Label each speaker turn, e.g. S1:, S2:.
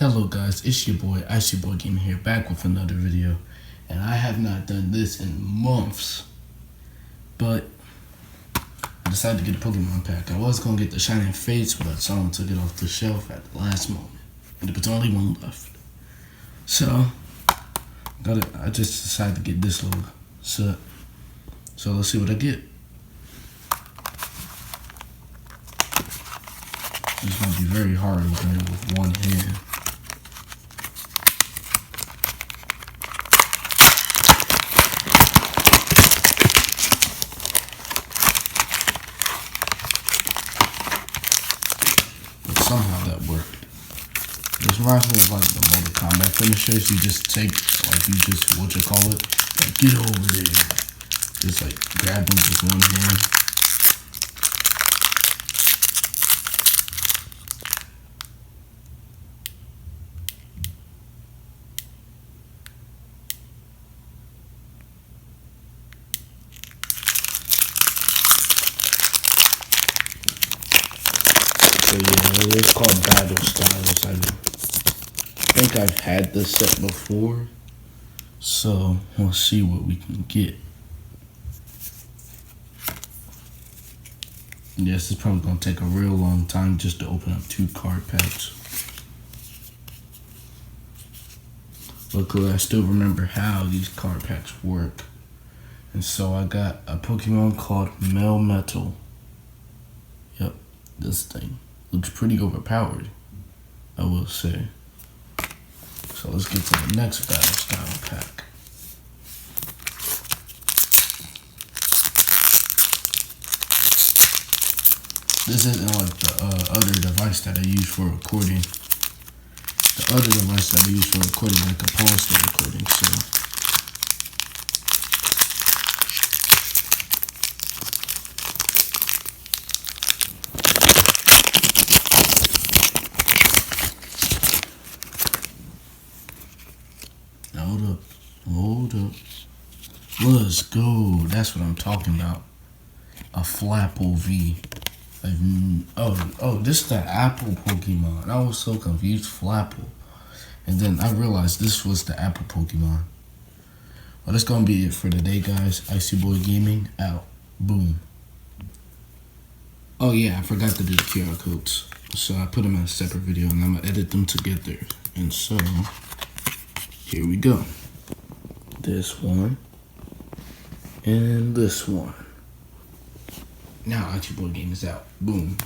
S1: Hello guys, it's your boy, Icy Boy Gamer here, back with another video. And I have not done this in months. But I decided to get a Pokemon pack. I was going to get the Shining Fates, but someone took it off the shelf at the last moment. And there was only one left. So, I just decided to get this little set. So let's see what I get. It's going to be very hard opening it with one hand. Somehow that worked. This reminds me of like the Mortal Kombat finishers. You just take, like get over there. Just like grab them with one hand. So yeah, it's called Battle Styles. I think I've had this set before, so we'll see what we can get. Yes, it's probably gonna take a real long time just to open up 2 card packs. Luckily, I still remember how these card packs work, and so I got a Pokemon called Melmetal. Yep, this thing. Looks pretty overpowered, I will say. So let's get to the next Battle Style pack. This isn't like the other device that I use for recording. The other device that I use for recording, like a pulse recording, so. Hold up. Let's go. That's what I'm talking about. A Flapple V. This is the Apple Pokemon. I was so confused. Flapple. And then I realized this was the Apple Pokemon. Well, that's going to be it for today, guys. Icy Boy Gaming out. Boom. Oh, yeah. I forgot to do the QR codes. So I put them in a separate video, and I'm going to edit them together. And so, here we go. This one and this one. Now, Icy Boy Game is out. Boom.